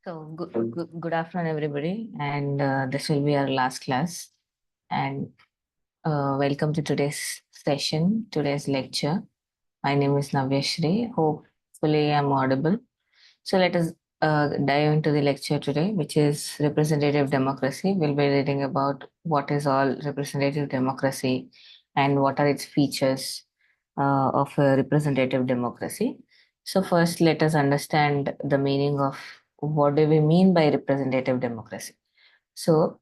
Good afternoon, everybody, and this will be our last class. And welcome to today's session, today's lecture. My name is Navyashri. Hopefully, I'm audible. So let us dive into the lecture today, which is representative democracy. We'll be reading about what is all representative democracy and what are its features of a representative democracy. So first, let us understand the meaning of what do we mean by representative democracy. So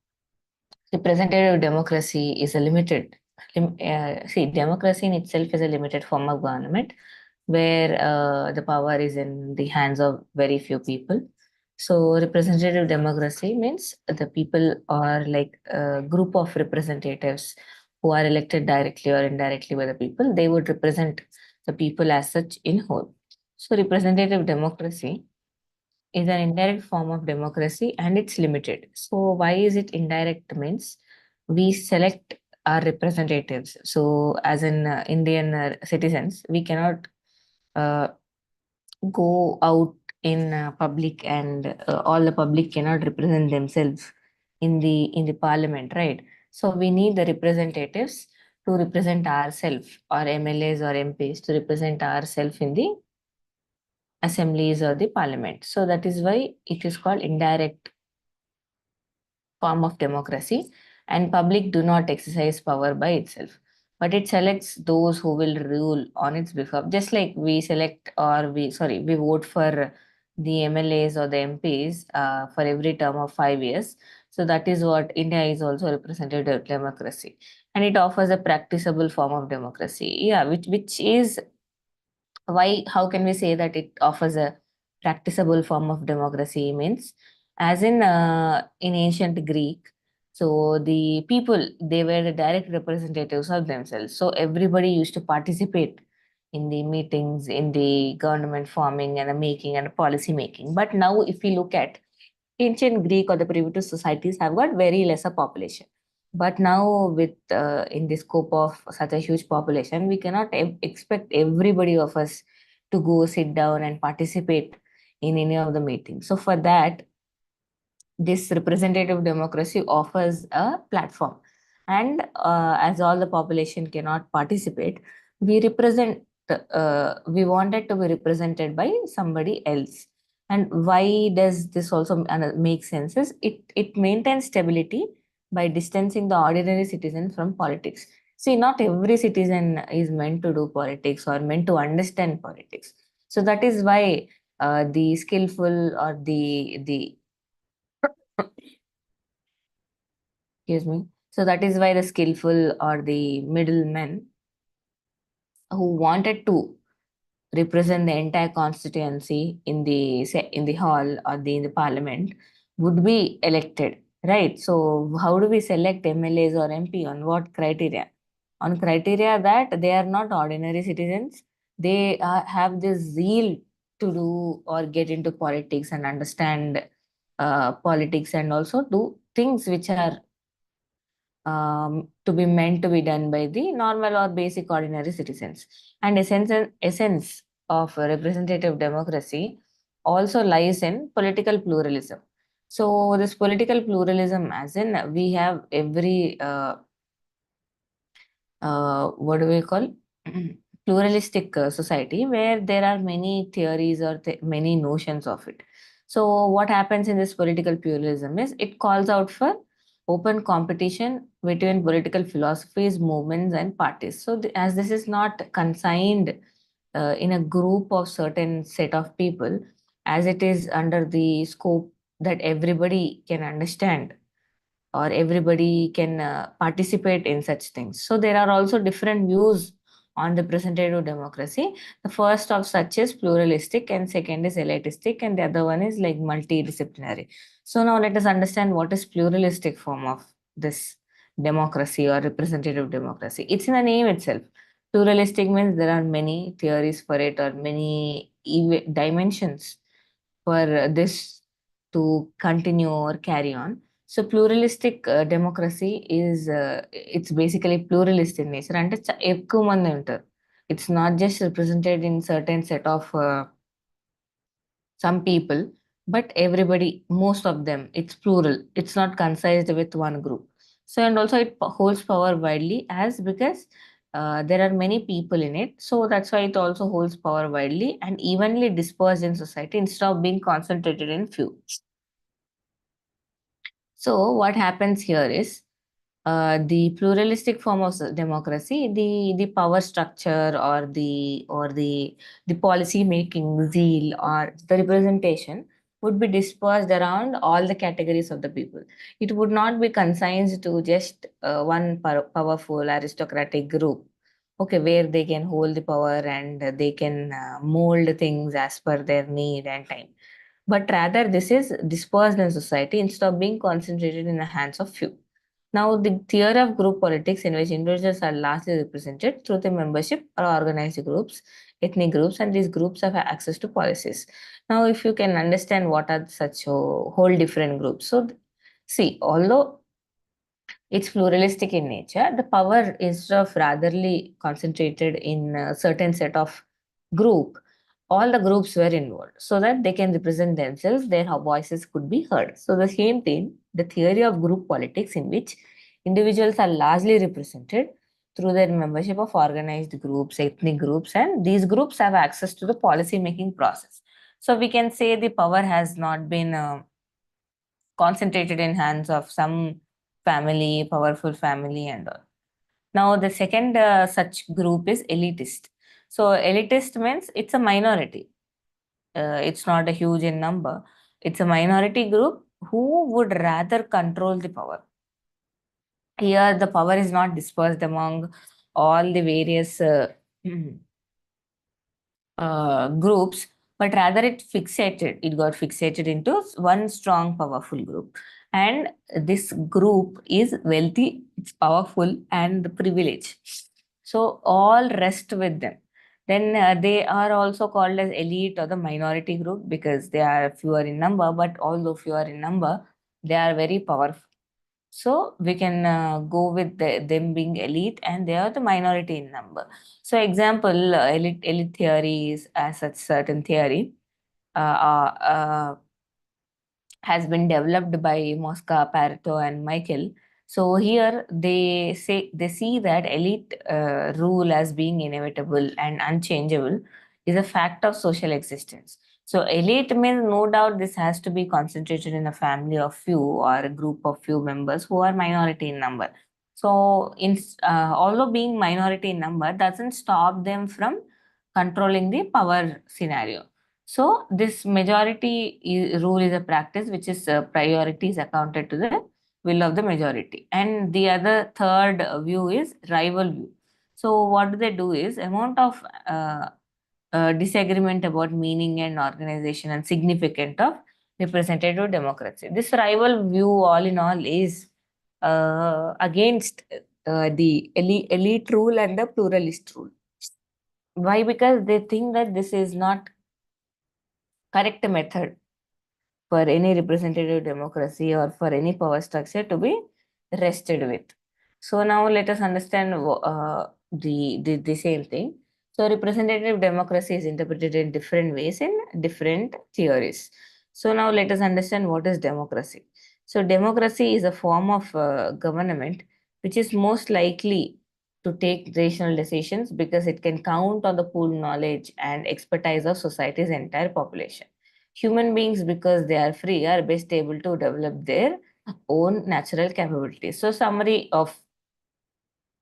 representative democracy is a democracy in itself is a limited form of government where the power is in the hands of very few people. So, representative democracy means the people are like a group of representatives who are elected directly or indirectly by the people. They would represent the people as such in whole. So, representative democracy is an indirect form of democracy and it's limited. So, why is it indirect? Means we select our representatives. So, as in Indian citizens, we cannot uh, go out in public and all the public cannot represent themselves in the parliament, right? So we need the representatives to represent ourselves, or MLAs or MPs to represent ourselves in the assemblies or the parliament. So that is why it is called indirect form of democracy, and public do not exercise power by itself, but it selects those who will rule on its behalf, just like we select or we vote for the MLAs or the MPs for every term of 5 years. So that is what India is also representative democracy, and it offers a practicable form of democracy, yeah, which is why, how can we say that it offers a practicable form of democracy? Means as in ancient Greek, so the people, they were the direct representatives of themselves, so everybody used to participate in the meetings, in the government forming and the making and the policy making. But now if we look at ancient Greek or the primitive societies have got very lesser population. But now, with in the scope of such a huge population, we cannot expect everybody of us to go sit down and participate in any of the meetings. So for that, this representative democracy offers a platform, and as all the population cannot participate, we wanted to be represented by somebody else. And why does this also make sense is it maintains stability by distancing the ordinary citizen from politics. See, not every citizen is meant to do politics or meant to understand politics. So that is why the skillful or the excuse me. So that is why the skillful or the middlemen who wanted to represent the entire constituency in the hall or in the parliament would be elected, right? So how do we select MLAs or MP? On what criteria? On criteria that they are not ordinary citizens. They have this zeal to do or get into politics and understand politics, and also do things which are to be meant to be done by the normal or basic ordinary citizens. And essence of representative democracy also lies in political pluralism. So this political pluralism, as in we have every what do we call pluralistic society where there are many theories or many notions of it. So what happens in this political pluralism is it calls out for open competition between political philosophies, movements, and parties. So as this is not consigned in a group of certain set of people, as it is under the scope that everybody can understand or everybody can participate in such things. So there are also different views on representative democracy. The first of such is pluralistic, and second is elitistic, and the other one is like multidisciplinary. So now let us understand what is pluralistic form of this democracy or representative democracy. It's in the name itself. Pluralistic means there are many theories for it or many dimensions for this to continue or carry on. So pluralistic democracy is it's basically pluralist in nature, and it's ఎక్కువ మంది ఉంటారు. It's not just represented in certain set of some people. but everybody, most of them, it's plural, it's not concised with one group. So and also it holds power widely as because there are many people in it, so that's why it also holds power widely and evenly dispersed in society instead of being concentrated in few. So what happens here is the pluralistic form of democracy, the power structure or the policy making zeal or the representation would be dispersed around all the categories of the people. It would not be consigned to just one powerful aristocratic group. Okay, where they can hold the power and they can mold things as per their need and time. But rather, this is dispersed in society instead of being concentrated in the hands of few. Now, the theory of group politics, in which individuals are largely represented through the membership or organized groups, ethnic groups, and these groups have access to policies. Now, if you can understand what are such whole different groups. So, see, although it's pluralistic in nature, the power is of ratherly concentrated in a certain set of group. All the groups were involved so that they can represent themselves, their voices could be heard. So the same thing, the theory of group politics in which individuals are largely represented through their membership of organized groups, ethnic groups, and these groups have access to the policy making process. So we can say the power has not been concentrated in hands of some family, powerful family, and all. Now, the second such group is elitist. So, elitist means it's a minority. It's not a huge in number. It's a minority group who would rather control the power. Here, the power is not dispersed among all the various groups, but rather it got fixated into one strong, powerful group. And this group is wealthy, it's powerful, and privileged. So all rest with them. Then they are also called as elite or the minority group because they are fewer in number, but although fewer in number, they are very powerful. So we can go with them being elite and they are the minority in number. So example, elite theory is as such certain theory. Has been developed by Mosca, Pareto, and Michael. So here they see that elite rule as being inevitable and unchangeable is a fact of social existence. So elite means no doubt this has to be concentrated in a family of few or a group of few members who are minority in number. So although being minority in number doesn't stop them from controlling the power scenario. So this majority rule is a practice which is priority is accounted to the will of the majority. And the other third view is rival view. So what do they do is amount of disagreement about meaning and organization and significance of representative democracy. This rival view, all in all, is against the elite rule and the pluralist rule. Why? Because they think that this is not correct method for any representative democracy or for any power structure to be rested with. So now let us understand the same thing. So representative democracy is interpreted in different ways in different theories. So now let us understand what is democracy. So democracy is a form of government which is most likely to take rational decisions because it can count on the pooled knowledge and expertise of society's entire population. Human beings, because they are free, are best able to develop their own natural capabilities. So, summary of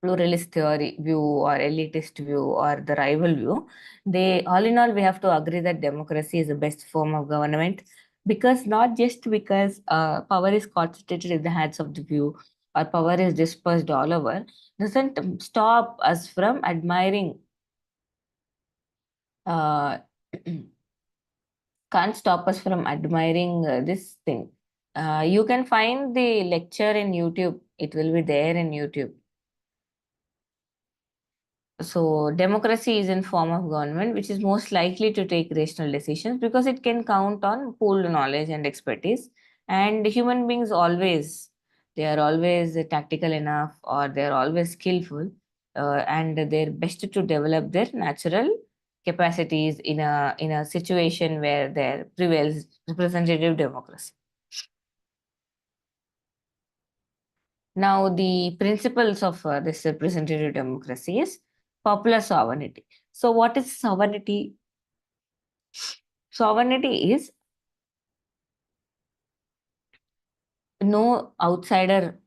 pluralist theory view or elitist view or the rival view, they all in all we have to agree that democracy is the best form of government because not just because power is concentrated in the hands of the few or power is dispersed all over doesn't stop us from admiring uh, can't stop us from admiring this thing. You can find the lecture in YouTube. It will be there in YouTube. So democracy is in form of government which is most likely to take rational decisions because it can count on pooled knowledge and expertise. And human beings always, they are always tactical enough or they are always skillful and they're best to develop their natural capacities in a situation where there prevails representative democracy. Now, the principles of this representative democracy is popular sovereignty. So, what is sovereignty? Sovereignty is no outsider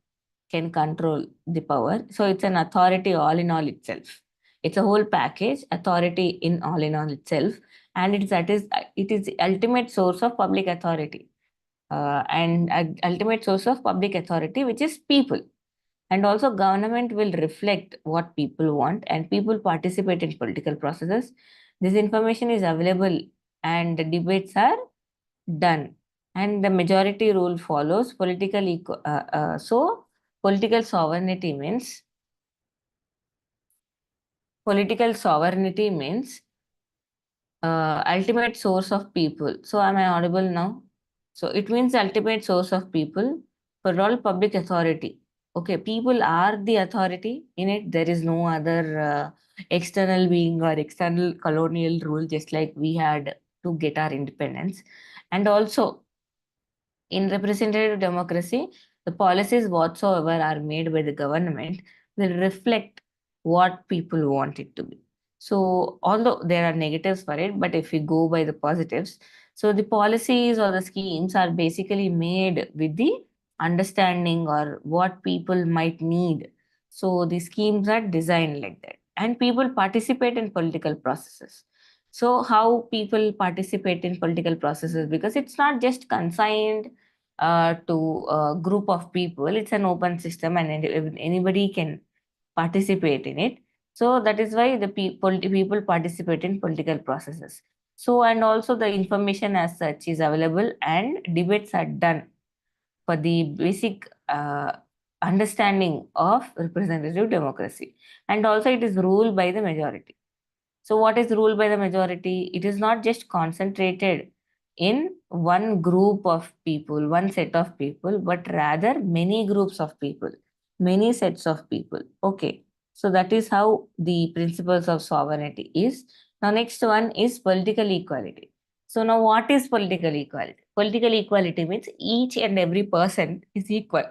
can control the power. So, it's an authority all in all itself. It's a whole package, authority in all itself, and it is the ultimate source of public authority, and ultimate source of public authority, which is people. And also, government will reflect what people want, and people participate in political processes. This information is available, and the debates are done. And the majority rule follows political sovereignty means political sovereignty means ultimate source of people. So, am I audible now? So, it means ultimate source of people for all public authority. Okay, people are the authority in it. There is no other external being or external colonial rule, just like we had to get our independence. And also, in representative democracy, the policies whatsoever are made by the government will reflect what people want it to be. So, although there are negatives for it, but if we go by the positives, so the policies or the schemes are basically made with the understanding or what people might need. So, the schemes are designed like that, and people participate in political processes. So, how people participate in political processes, because it's not just consigned to a group of people. It's an open system, and anybody can participate in it. So that is why the people participate in political processes. So, and also the information as such is available, and debates are done for the basic understanding of representative democracy. And also, it is ruled by the majority. So, what is ruled by the majority? It is not just concentrated in one group of people, one set of people, but rather many groups of people, many sets of people. Okay. So, that is how the principles of sovereignty is. Now, next one is political equality. So, now what is political equality? Political equality means each and every person is equal.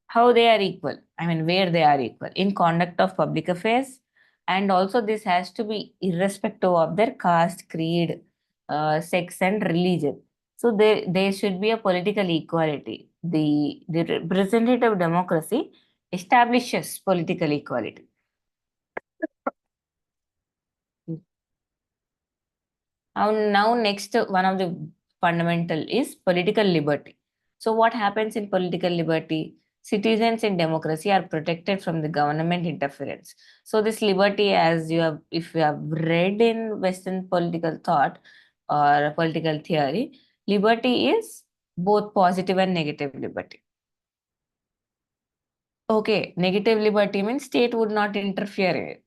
How they are equal? I mean, where they are equal in conduct of public affairs. And also, this has to be irrespective of their caste, creed, sex, and religion. So, there should be a political equality. The representative democracy establishes political equality. Now, next, one of the fundamental is political liberty. So, what happens in political liberty? Citizens in democracy are protected from the government interference. So, this liberty, as you have, if you have read in Western political thought or political theory, liberty is both positive and negative liberty. Okay, negative liberty means state would not interfere in it.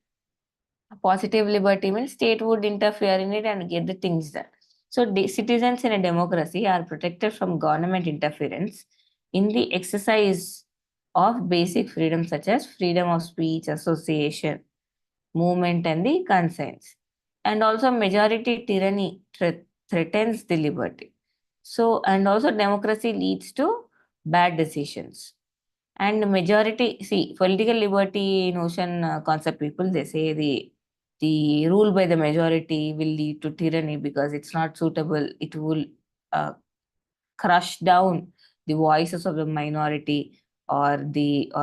Positive liberty means state would interfere in it and get the things done. So citizens in a democracy are protected from government interference in the exercise of basic freedoms such as freedom of speech, association, movement, and the conscience. And also majority tyranny threatens the liberty. So, and also democracy leads to bad decisions. And majority, see, political liberty notion concept people, they say the rule by the majority will lead to tyranny because it's not suitable. It will uh, crush down the voices of the minority, or the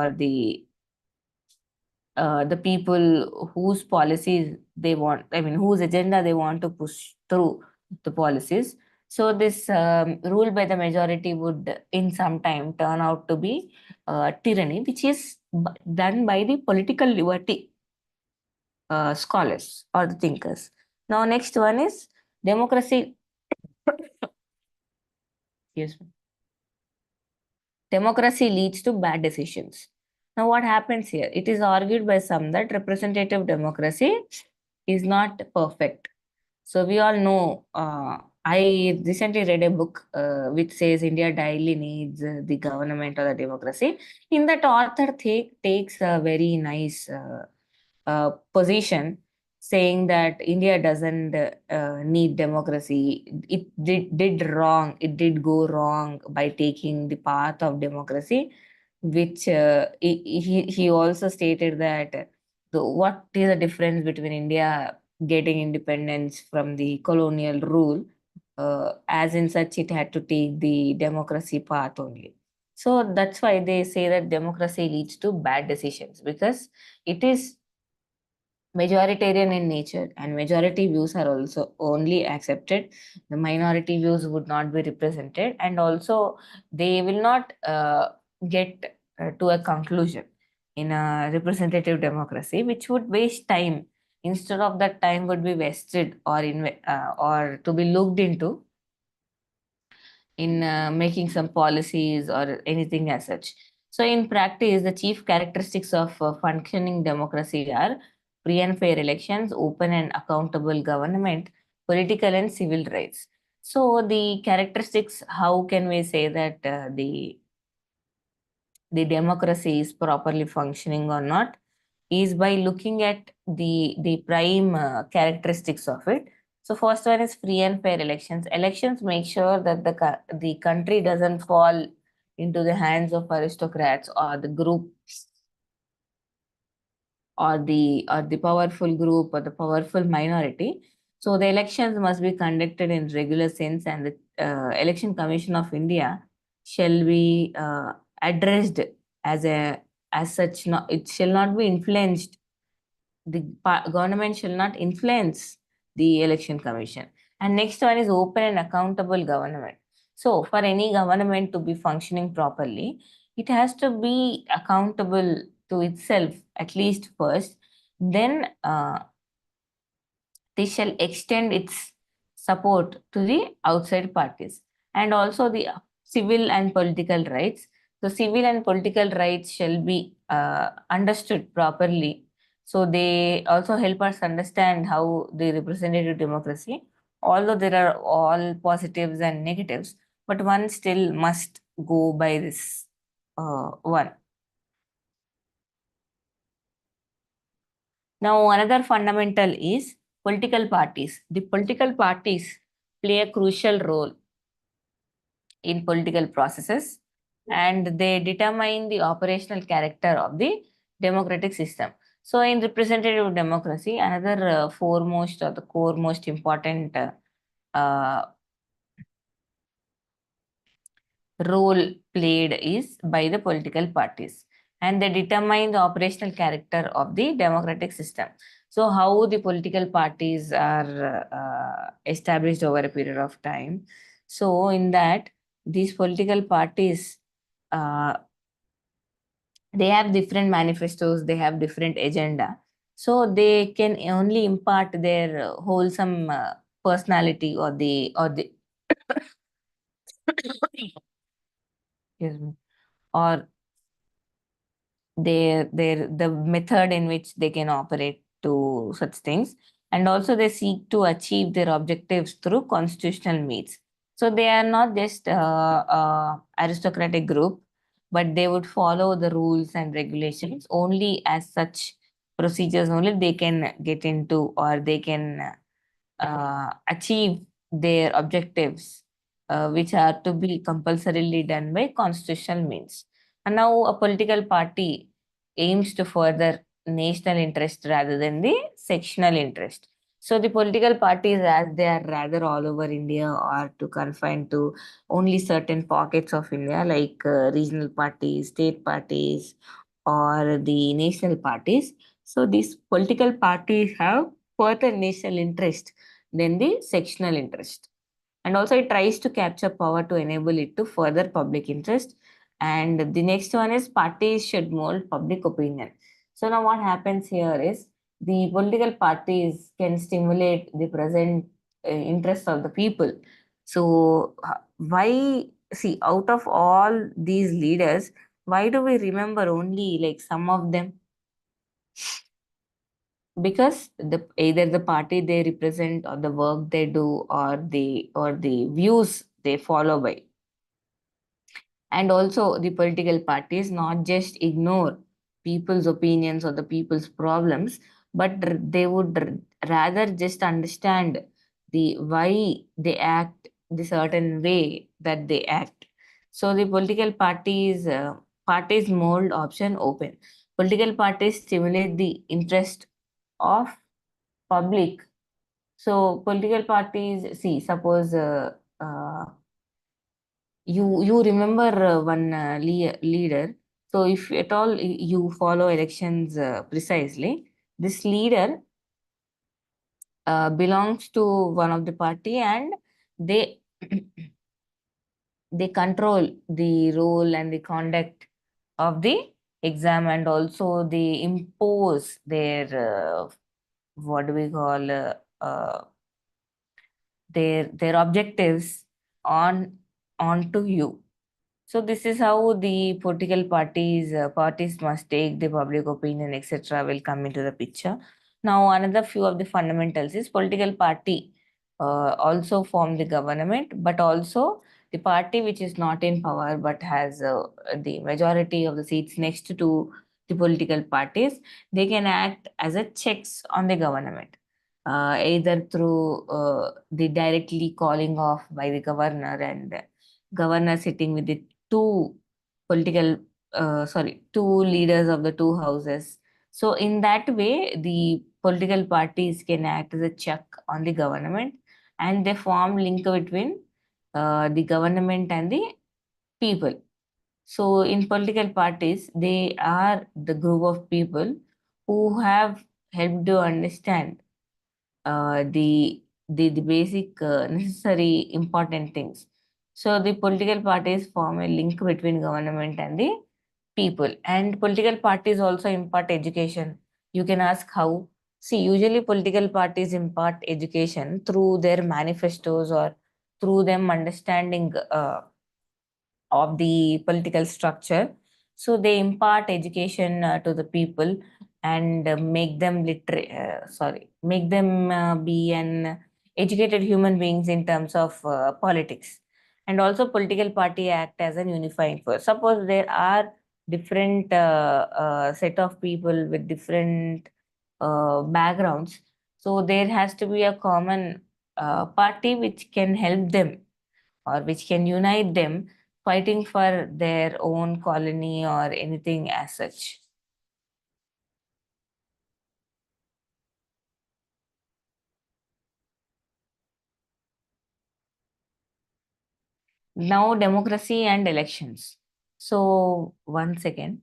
people whose policies they want, I mean, whose agenda they want to push through the policies. So this rule by the majority would, in some time, turn out to be tyranny, which is done by the political liberty scholars or the thinkers. Now, next one is democracy. Excuse me. Democracy leads to bad decisions. Now, what happens here? It is argued by some that representative democracy is not perfect. So, we all know, I recently read a book which says India daily needs the government or the democracy. In that, author takes a very nice position saying that India doesn't need democracy. It did wrong. It did go wrong by taking the path of democracy, which he also stated that what is the difference between India getting independence from the colonial rule, as in such it had to take the democracy path only. So that's why they say that democracy leads to bad decisions because it is majoritarian in nature and majority views are also only accepted. The minority views would not be represented, and also they will not get to a conclusion in a representative democracy, which would waste time. Instead of that time would be wasted or to be looked into in making some policies or anything as such. So, in practice, the chief characteristics of functioning democracy are free and fair elections, open and accountable government, political and civil rights. So, the characteristics, how can we say that the democracy is properly functioning or not, is by looking at the prime characteristics of it. So first one is free and fair elections. Elections make sure that the country doesn't fall into the hands of aristocrats or the group or the powerful group or the powerful minority. So the elections must be conducted in regular sense, and the Election Commission of India shall be addressed as a as such. Not, it shall not be influenced. The government shall not influence the election commission. And next one is open and accountable government. So for any government to be functioning properly, it has to be accountable to itself at least first. Then they shall extend its support to the outside parties, and also the civil and political rights. So civil and political rights shall be understood properly. So they also help us understand how the representative democracy, although there are all positives and negatives, but one still must go by this one. Now, another fundamental is political parties. The political parties play a crucial role in political processes, and they determine the operational character of the democratic system. So, in representative democracy, another foremost or the core most important uh, role played is by the political parties, and they determine the operational character of the democratic system. So how the political parties are established over a period of time. So in that, these political parties, uh, they have different manifestos, they have different agenda, so they can only impart their wholesome personality or the excuse me, or their the method in which they can operate to such things, and also they seek to achieve their objectives through constitutional means. So they are not just aristocratic group, but they would follow the rules and regulations only. As such procedures only they can get into, or they can achieve their objectives, which are to be compulsorily done by constitutional means. And now a political party aims to further national interest rather than the sectional interest. So the political parties, as they are rather all over India, are to confine to only certain pockets of India, like regional parties, state parties, or the national parties. So these political parties have further national interest than the sectional interest. And also it tries to capture power to enable it to further public interest. And the next one is parties should mold public opinion. So now what happens here is the political parties can stimulate the present interest of the people. So why, see, out of all these leaders, why do we remember only like some of them? Because the either the party they represent or the work they do or the views they follow by. And also the political parties not just ignore people's opinions or the people's problems, but they would rather just understand the why they act the certain way that they act. So the political parties mold option open. Political parties stimulate the interest of public. So political parties, see, suppose you remember one leader. So if at all you follow elections precisely, this leader belongs to one of the party, and they they control the role and the conduct of the exam, and also they impose their what do we call their objectives on onto you. So this is how the political parties must take the public opinion, etc. will come into the picture. Now, another few of the fundamentals is political party also form the government, but also the party which is not in power but has the majority of the seats next to the political parties, they can act as a checks on the government, either through the directly calling off by the governor, and governor sitting with the two political two leaders of the two houses. So in that way the political parties can act as a check on the government, and they form link between the government and the people. So in political parties they are the group of people who have helped to understand the basic necessary important things. So the political parties form a link between government and the people. And political parties also impart education. You can ask how. See, usually political parties impart education through their manifestos, or through them understanding of the political structure. So they impart education to the people, and make them be an educated human beings in terms of politics. And also political party act as an unifying force. Suppose there are different set of people with different backgrounds, so there has to be a common party which can help them, or which can unite them, fighting for their own colony or anything as such. Now, democracy and elections. So, one second.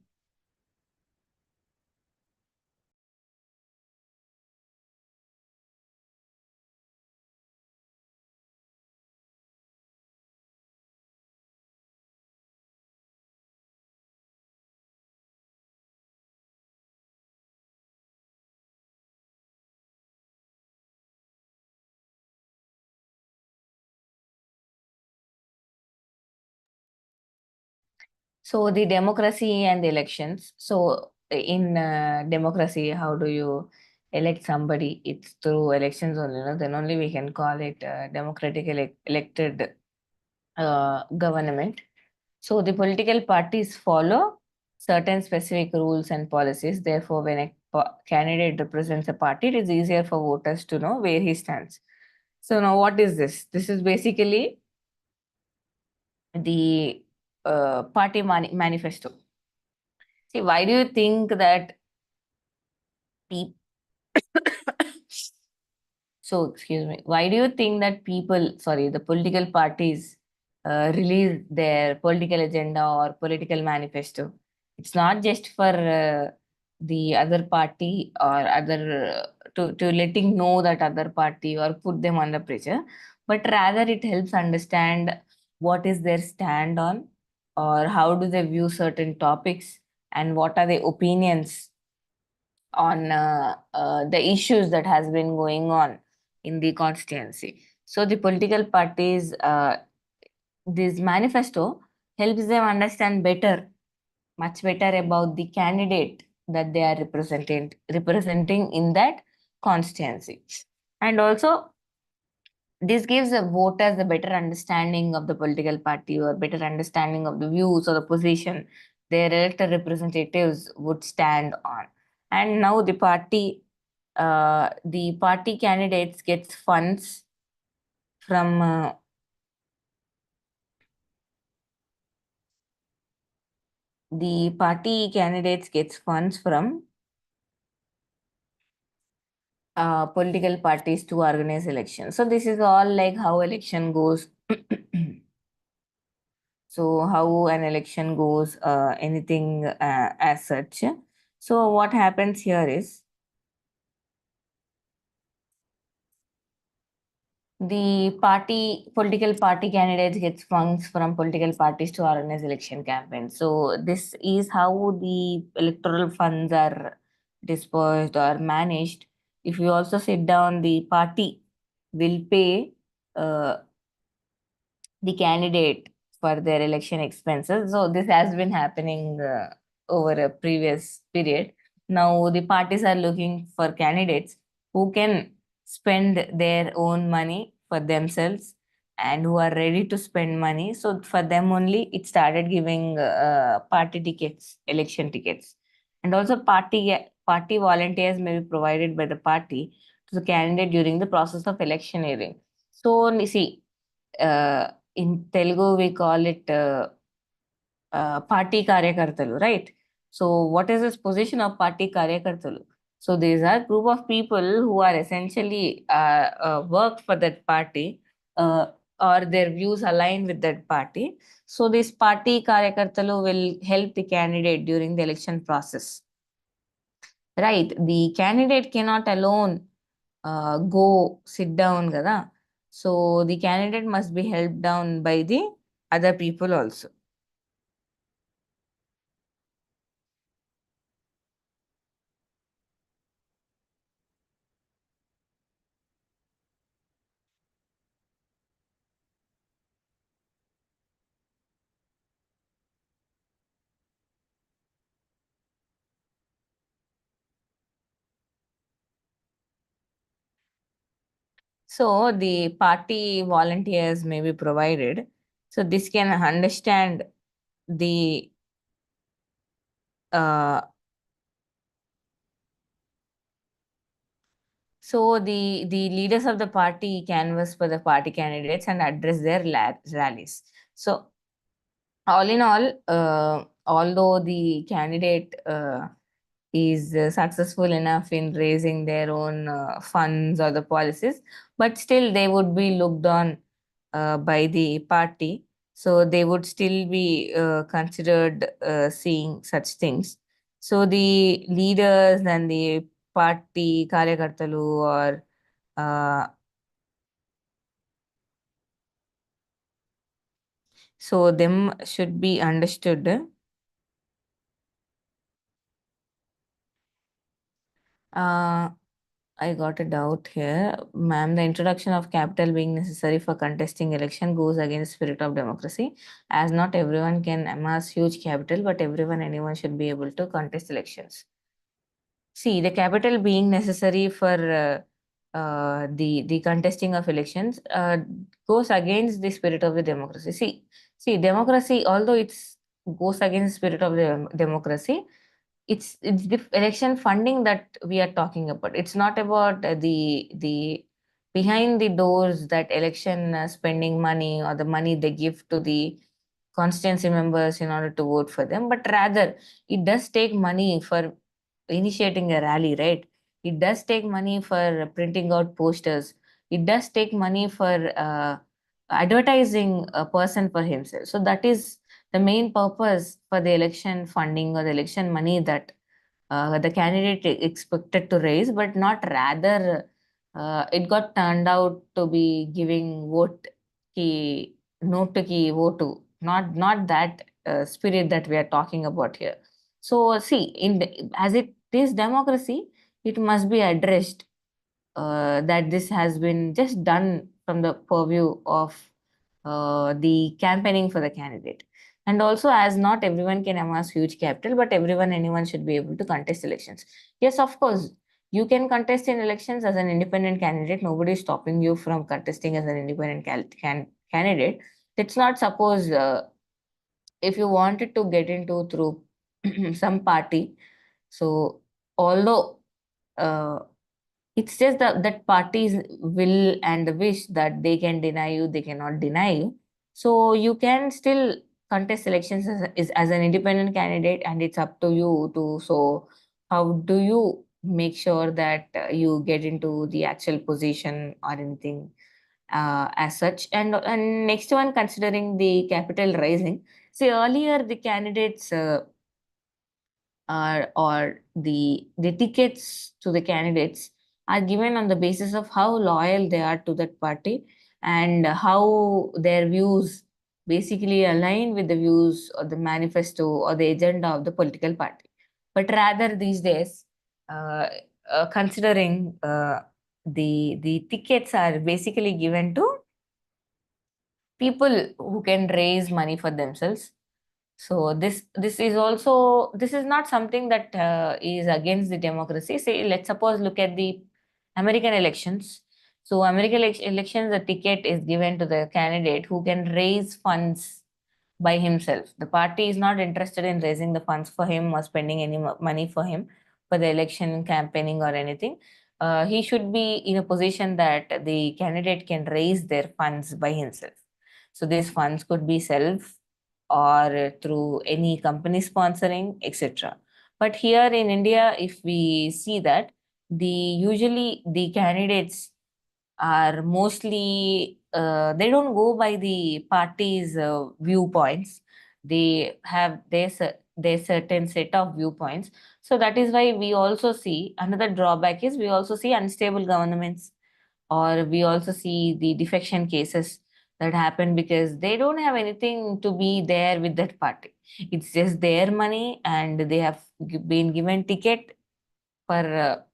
So, the democracy and the elections. So, in democracy, how do you elect somebody? It's through elections only, no? Then only we can call it democratic elected government. So the political parties follow certain specific rules and policies. Therefore, when a candidate represents a party, it is easier for voters to know where he stands. So now, what is this? This is basically the party manifesto. See, why do you think that people? So, excuse me, why do you think that the political parties release their political agenda or political manifesto? It's not just for the other party, or to letting know that other party or put them under pressure, but rather it helps understand what is their stand on, or how do they view certain topics, and what are their opinions on the issues that has been going on in the constituency. So the political parties, this manifesto helps them understand better, much better about the candidate that they are representing in that constituency. And also this gives the voters a better understanding of the political party, or better understanding of the views or the position their elected representatives would stand on. And now the party the party candidates gets funds from the party candidates gets funds from political parties to organize elections. So this is all like how election goes. So how an election goes, anything as such. So what happens here is the political party candidates gets funds from political parties to organize election campaigns. So this is how the electoral funds are dispersed or managed. If you also sit down, the party will pay the candidate for their election expenses. So this has been happening over a previous period. Now the parties are looking for candidates who can spend their own money for themselves and who are ready to spend money. So for them only, it started giving party tickets, election tickets, and also party volunteers may be provided by the party to the candidate during the process of electioneering. So you see, uh, in Telugu, we call it party karyakartalu, right? So, what is this position of party karyakartalu? So, these are group of people who are essentially work for that party, or their views align with that party. So, this party karyakartalu will help the candidate during the election process, right? The candidate cannot alone go sit down, kada. So the candidate must be helped down by the other people also. So the party volunteers may be provided. So this can understand the uh, so the leaders of the party canvass for the party candidates and address their rallies. So all in all, although the candidate is successful enough in raising their own funds or the policies, but still they would be looked on by the party. So they would still be considered seeing such things. So the leaders and the party karyakartalu or so them should be understood. Uh, I got a doubt here. Ma'am, the introduction of capital being necessary for contesting election goes against spirit of democracy, as not everyone can amass huge capital, but anyone should be able to contest elections. See, the capital being necessary for the contesting of elections goes against the spirit of the democracy. See, democracy, although it's goes against the spirit of the democracy, it's the election funding that we are talking about. It's not about the behind the doors that election spending money or the money they give to the constituency members in order to vote for them, but rather it does take money for initiating a rally, right? It does take money for printing out posters. It does take money for advertising a person for himself. So that is the main purpose for the election funding or the election money that the candidate expected to raise, but not rather it got turned out to be giving vote ki note ki vote, not that spirit that we are talking about here. So see, as it is democracy, it must be addressed that this has been just done from the purview of the campaigning for the candidate. And also, as not everyone can amass huge capital, but anyone should be able to contest elections. Yes, of course, you can contest in elections as an independent candidate. Nobody is stopping you from contesting as an independent candidate. Let's not suppose if you wanted to get into through some party. So, although uh, It's just that parties will and the wish that they can deny you, they cannot deny you. So you can still contest elections as an independent candidate, and it's up to you to. So how do you make sure that you get into the actual position or anything as such? And next one, considering the capital rising. See, earlier the candidates or the tickets to the candidates are given on the basis of how loyal they are to that party, and how their views basically align with the views or the manifesto or the agenda of the political party. But rather these days, uh, considering the tickets are basically given to people who can raise money for themselves. So this is also, this is not something that is against the democracy. Say, let's suppose look at the American elections. So American elections, the ticket is given to the candidate who can raise funds by himself. The party is not interested in raising the funds for him or spending any money for him for the election campaigning or anything. He should be in a position that the candidate can raise their funds by himself. So these funds could be self or through any company sponsoring, etc. But here in India, if we see that the usually the candidates are mostly they don't go by the party's viewpoints. They have their certain set of viewpoints. So that is why we also see another drawback is we also see unstable governments, or we also see the defection cases that happen because they don't have anything to be there with that party. It's just their money, and they have been given ticket for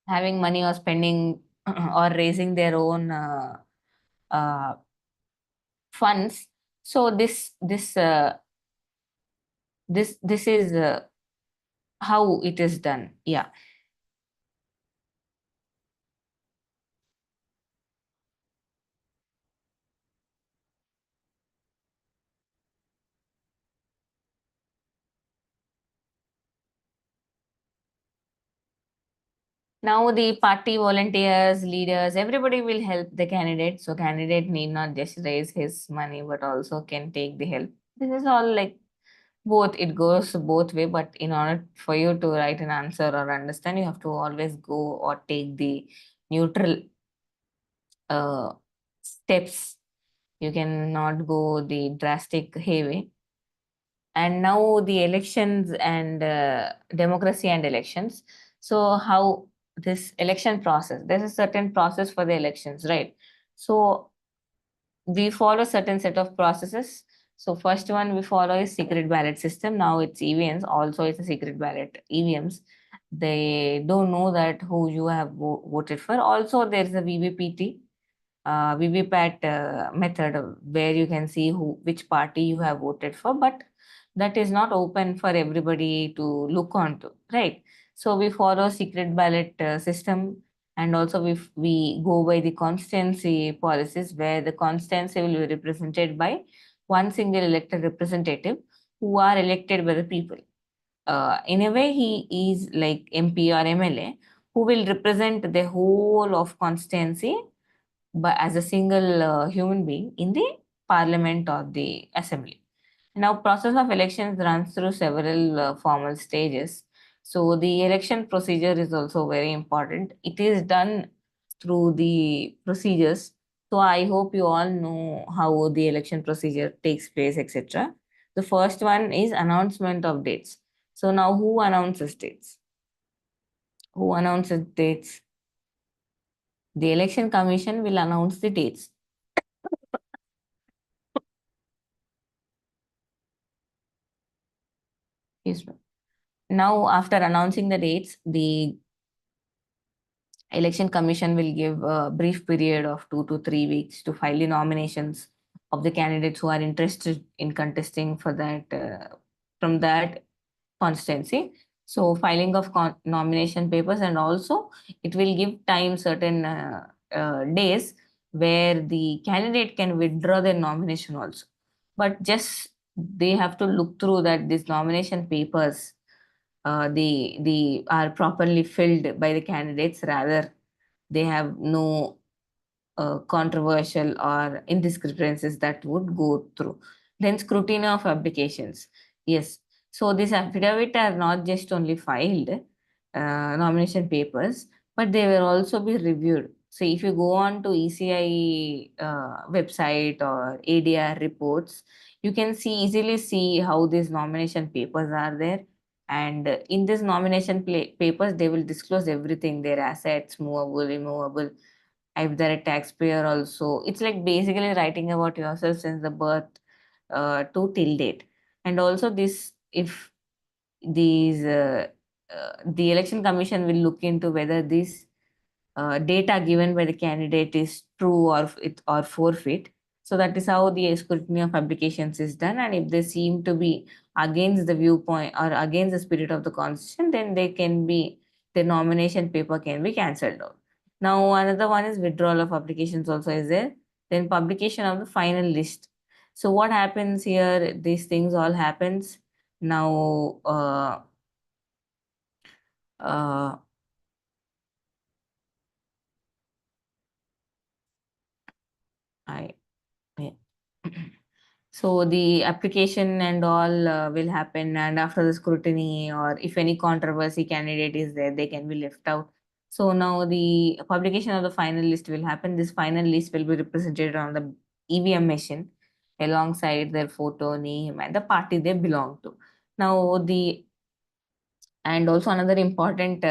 having money or spending or raising their own uh, funds. So this is how it is done. Yeah. Now the party volunteers, leaders, everybody will help the candidate. So candidate need not just raise his money, but also can take the help. This is all like both. It goes both way. But in order for you to write an answer or understand, you have to always go or take the neutral steps. You cannot go the drastic heavy. And now the elections and democracy and elections. So how this election process, there's a certain process for the elections, right? So we follow certain set of processes. So first one we follow is secret ballot system. Now it's EVMs, also it's a secret ballot EVMs. They don't know that who you have voted for. Also there's a VVPT, VVPAT method, where you can see which party you have voted for, but that is not open for everybody to look onto, right? So we follow secret ballot system, and also we go by the constituency policies, where the constituency will be represented by one single elected representative who are elected by the people. In a way, he is like MP or MLA who will represent the whole of constituency, but as a single human being in the parliament or the assembly. Now, process of elections runs through several formal stages. So the election procedure is also very important. It is done through the procedures. So I hope you all know how the election procedure takes place, etc. The first one is announcement of dates. So now who announces dates? Who announces dates? The election commission will announce the dates. Excuse me. Now, after announcing the dates, the election commission will give a brief period of 2 to 3 weeks to file the nominations of the candidates who are interested in contesting for that from that constituency. So, filing of nomination papers, and also it will give time certain days where the candidate can withdraw their nomination also. But just they have to look through that these nomination papers the are properly filled by the candidates, rather they have no controversial or indiscrepancies that would go through. Then scrutiny of applications. Yes. So these affidavit are not just only filed nomination papers, but they will also be reviewed. So if you go on to ECI website or ADR reports, you can easily see how these nomination papers are there. And in this nomination papers, they will disclose everything: their assets, movable, immovable, if they're a taxpayer also. It's like basically writing about yourself since the birth to till date. And also this, if these the election commission will look into whether this data given by the candidate is true or forfeit. So that is how the scrutiny of applications is done. And if they seem to be against the viewpoint or against the spirit of the constitution, then they can be the nomination paper can be cancelled out. Now another one is withdrawal of applications also is there. Then publication of the final list. So what happens here? These things all happens now. Uh, I yeah. So the application and all will happen, and after the scrutiny, or if any controversy candidate is there, they can be left out. So now the publication of the final list will happen. This final list will be represented on the EVM machine alongside their photo, name, and the party they belong to. Now the and also another important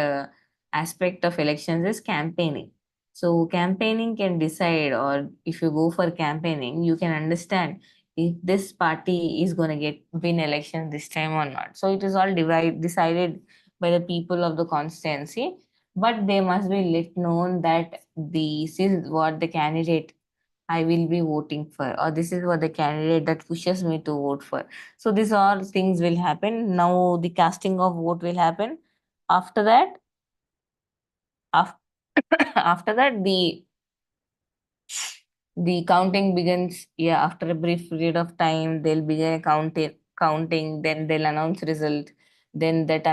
aspect of elections is campaigning. So campaigning can decide, or if you go for campaigning, you can understand if this party is going to get win election this time or not. So it is all decided by the people of the constituency, but they must be let known that this is what the candidate I will be voting for, or this is what the candidate that pushes me to vote for. So these all things will happen. Now the casting of vote will happen. After that, after, after that, the counting begins. Yeah, after a brief period of time, they'll begin counting. Then they'll announce result. Then that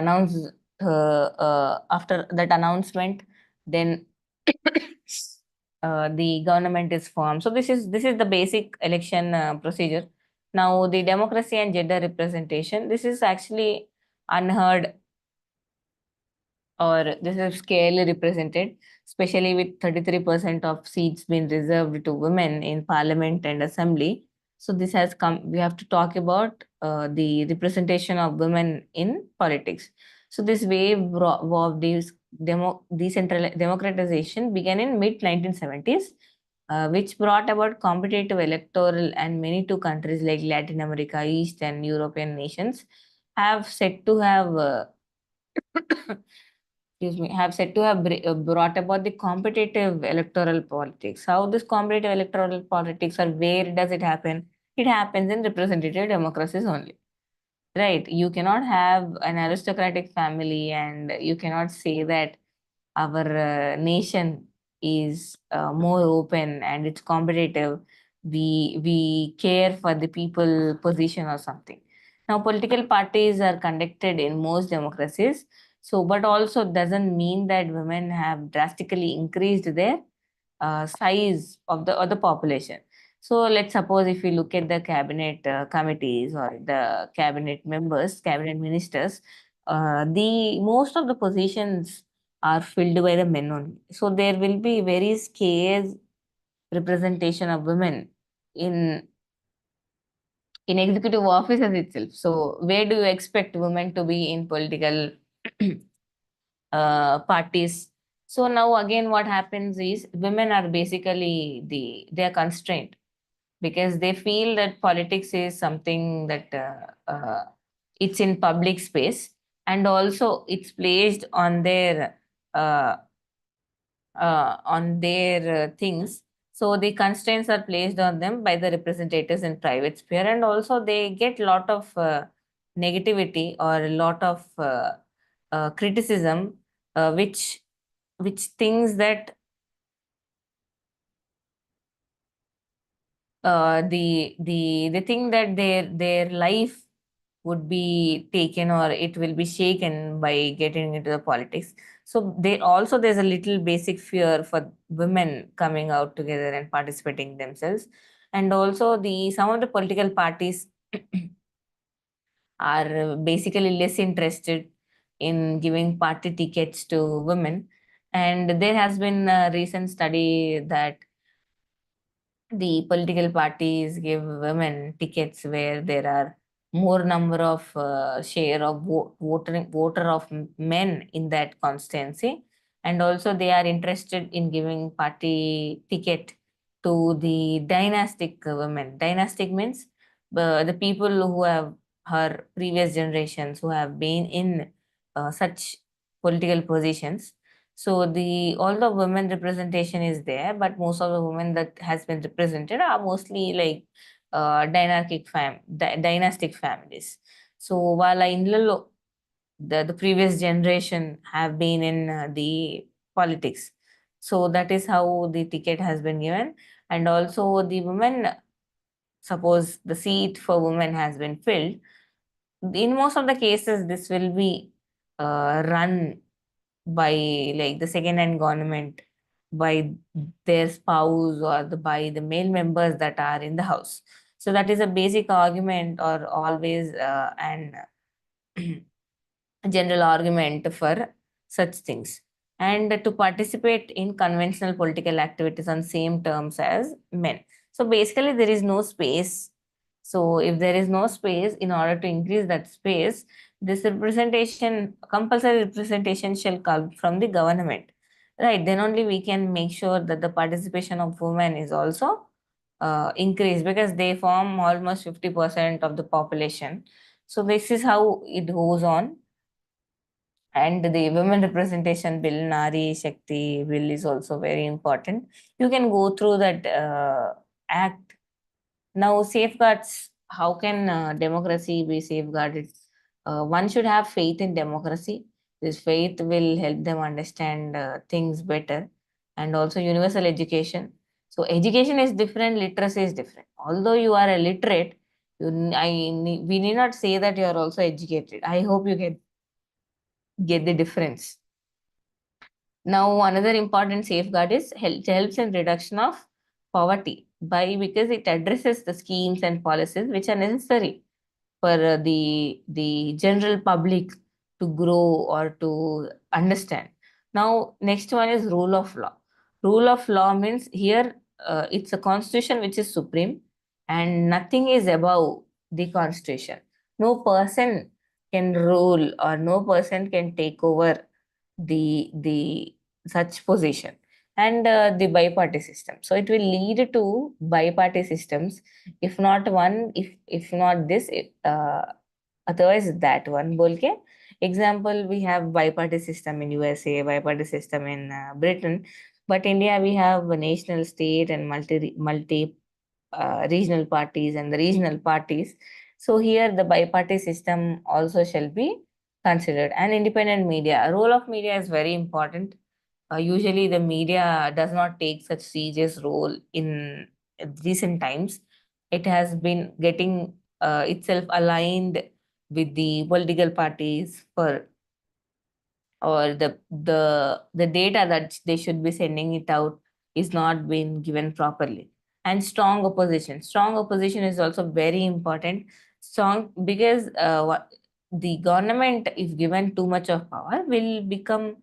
after that announcement, then the government is formed. So this is the basic election procedure. Now the democracy and gender representation. This is actually unheard, or this is scarcely represented, especially with 33% of seats being reserved to women in parliament and assembly. So this has come, we have to talk about the representation of women in politics. So this wave of this democratization began in mid 1970s, which brought about competitive electoral, and many two countries like Latin America, East and European nations have said to have excuse me, have said to have brought about the competitive electoral politics. How this competitive electoral politics, or where does it happen? It happens in representative democracies only. Right. You cannot have an aristocratic family, and you cannot say that our nation is more open and it's competitive. We care for the people position or something. Now, political parties are conducted in most democracies. So, but also doesn't mean that women have drastically increased their size of the population. So let's suppose if we look at the cabinet committees or the cabinet members, cabinet ministers, the most of the positions are filled by the men only. So there will be very scarce representation of women in in executive offices itself. So where do you expect women to be in political parties? So now again, what happens is women are basically they are constrained because they feel that politics is something that it's in public space, and also it's placed uh, on their things. So the constraints are placed on them by the representatives in private sphere, and also they get lot of negativity or a lot of criticism, which things that they think that their life would be taken or it will be shaken by getting into the politics. So there's a little basic fear for women coming out together and participating themselves. And also the some of the political parties are basically less interested in giving party tickets to women. And there has been a recent study that the political parties give women tickets where there are more number of share of voter of men in that constituency, and also they are interested in giving party ticket to the dynastic women. Dynastic means the people who have her previous generations who have been in such political positions. So the all the women representation is there, but most of the women that has been represented are mostly like dynastic families. So while the previous generation have been in the politics, so that is how the ticket has been given. And also the women, suppose the seat for women has been filled, in most of the cases this will be run by like the second hand government, by their spouse or by the male members that are in the house. So that is a basic argument or always an general argument for such things. And to participate in conventional political activities on same terms as men. So basically there is no space. So if there is no space, in order to increase that space, this representation, compulsory representation shall come from the government. Right, then only we can make sure that the participation of women is also increased, because they form almost 50% of the population. So this is how it goes on. And the women representation bill, Nari Shakti bill, is also very important. You can go through that act. Now, safeguards. How can democracy be safeguarded? One should have faith in democracy. This faith will help them understand things better. And also universal education. So education is different, literacy is different. Although you are a literate, we need not say that you are also educated. I hope you get the difference. Now, another important safeguard is helps in reduction of poverty by because it addresses the schemes and policies which are necessary for the general public to grow or to understand. Now, next one is rule of law. Rule of law means here it's a constitution which is supreme, and nothing is above the constitution. No person can rule or no person can take over the such position. And the bi-party system, so it will lead to bi-party systems, if not one, if not this, otherwise that one bolke. Example, we have bi-party system in USA, bi-party system in Britain, but India we have a national, state, and multi regional parties and the regional parties. So here the bi-party system also shall be considered. And independent media, role of media is very important. Usually the media does not take such serious role in recent times. It has been getting itself aligned with the political parties for, or the data that they should be sending it out is not being given properly. And strong opposition is also very important. Strong because the government, if given too much of power, will become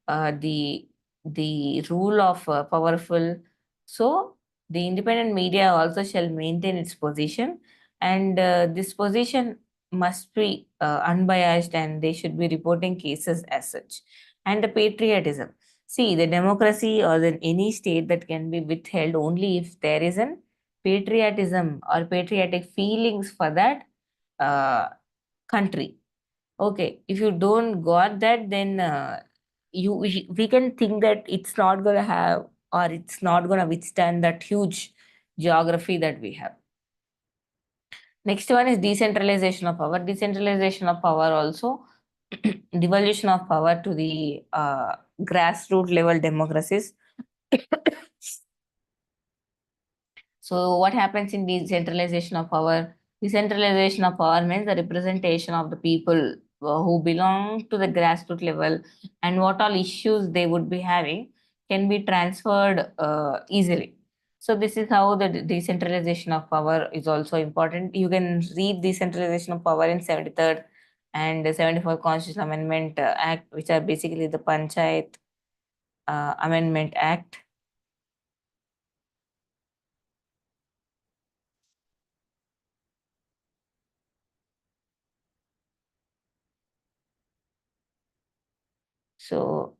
the rule of powerful. So the independent media also shall maintain its position, and this position must be unbiased, and they should be reporting cases as such. And the patriotism. See, the democracy or any state that can be withheld only if there is an patriotism or patriotic feelings for that uh, country. Okay, if you don't got that, then we can think that it's not gonna have, or it's not gonna withstand that huge geography that we have. Next one is decentralization of power. Decentralization of power also, devolution of power to the grassroots level democracies. So what happens in decentralization of power? Decentralization of power means the representation of the people who belong to the grassroots level, and what all issues they would be having can be transferred easily. So this is how the decentralization of power is also important. You can read decentralization of power in 73rd and 74th Constitutional Amendment Act, which are basically the Panchayat Amendment Act. So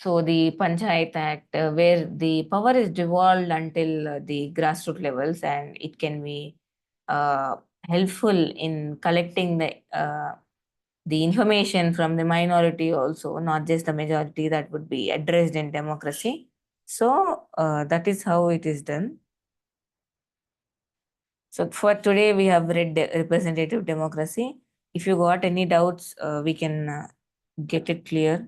So the Panchayat Act, where the power is devolved until the grassroots levels, and it can be uh, helpful in collecting the information from the minority also, not just the majority that would be addressed in democracy. So that is how it is done. So for today, we have read representative democracy. If you got any doubts, we can get it clear.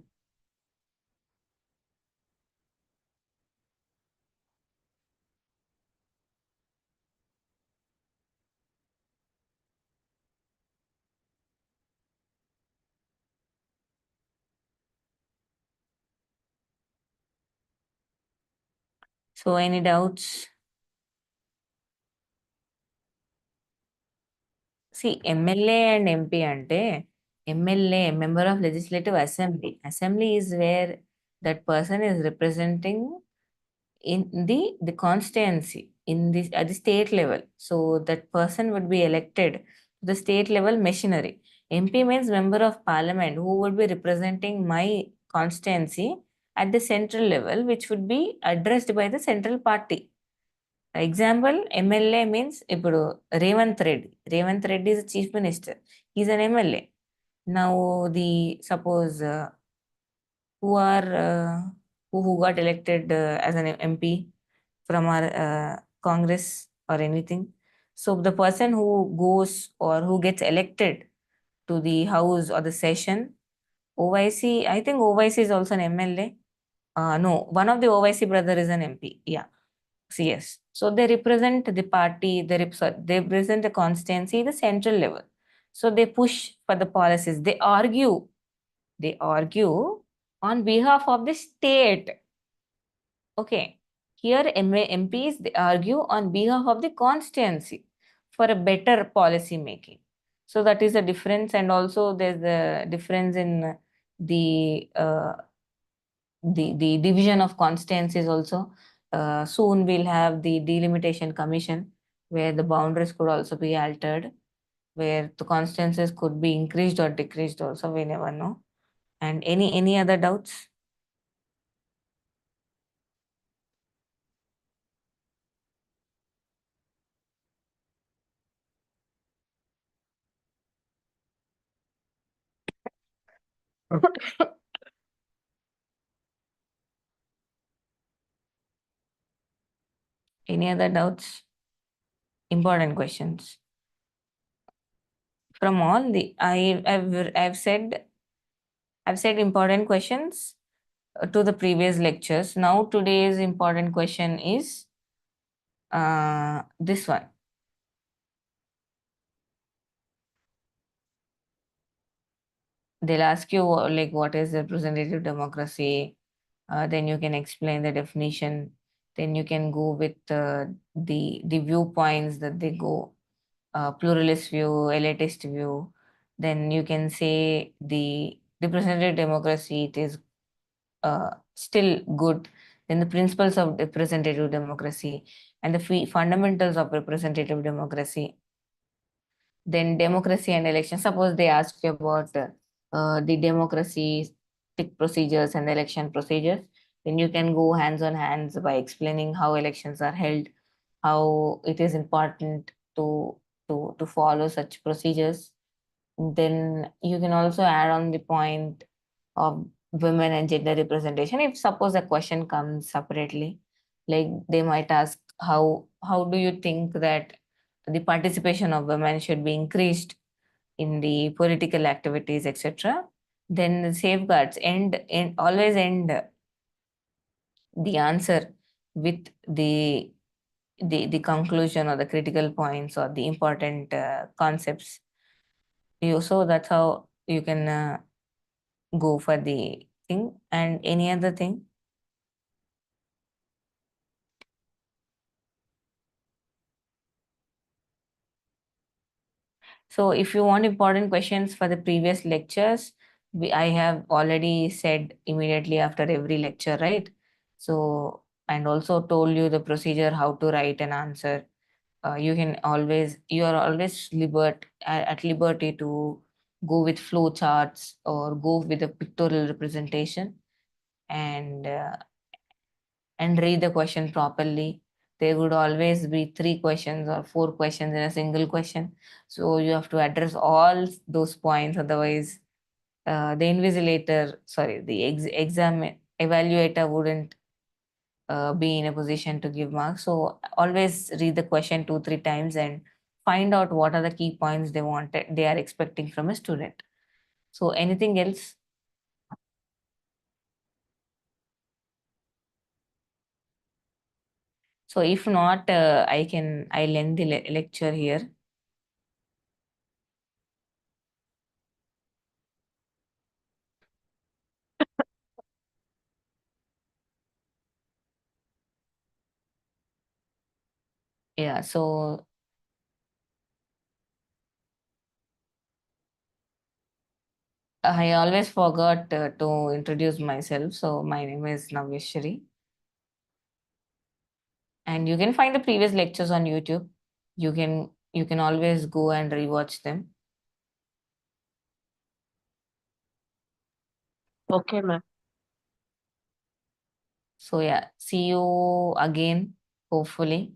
So any doubts? See, MLA and MP ante MLA, member of Legislative Assembly. Assembly is where that person is representing in the constituency in this at the state level. So that person would be elected to the state level machinery. MP means member of parliament who would be representing my constituency at the central level, which would be addressed by the central party. Example MLA means ఇప్పుడు Revanth Reddy is chief minister, is an MLA. Now the suppose who are who got elected as an MP from our Congress or anything. So the person who goes or who gets elected to the house or the session, OIC, I think OIC is also an MLA. No, one of the OIC brother is an MP. Yeah. Yes. So they represent the party, they represent the constituency, the central level. So they push for the policies. They argue on behalf of the state. Okay. Here MPs, they argue on behalf of the constituency for a better policy making. So that is the difference. And also there's the difference in the division of constituencies also. Soon we'll have the delimitation commission where the boundaries could also be altered, where the constituencies could be increased or decreased also, we never know. And any other doubts? Any other doubts? Important questions. From all the I've said important questions to the previous lectures. Now today's important question is this one. They'll ask you like what is representative democracy. Then you can explain the definition. Then you can go with the viewpoints that they go, pluralist view, elitist view. Then you can say the representative democracy, it is still good. Then the principles of representative democracy and the fundamentals of representative democracy. Then democracy and election. Suppose they ask you about the democracy procedures and election procedures, then you can go hands on hands by explaining how elections are held, how it is important to follow such procedures. Then you can also add on the point of women and gender representation. If suppose a question comes separately, like they might ask how do you think that the participation of women should be increased in the political activities, etc. Then the safeguards and always end the answer with the the conclusion or the critical points or the important concepts. You so that's how you can go for the thing. And any other thing. So if you want important questions for the previous lectures, I have already said immediately after every lecture, right? So, and also told you the procedure how to write an answer. You are always at liberty to go with flow charts or go with a pictorial representation, and read the question properly. There would always be three questions or four questions in a single question. So you have to address all those points. Otherwise, the invigilator, sorry, the exam evaluator wouldn't be in a position to give marks. So always read the question two, three times and find out what are the key points they are expecting from a student. So anything else? So if not, I'll end the lecture here. Yeah. So I always forgot to introduce myself. So my name is Naveshri, and you can find the previous lectures on YouTube. You can always go and rewatch them. Okay, ma'am. So yeah, see you again, hopefully.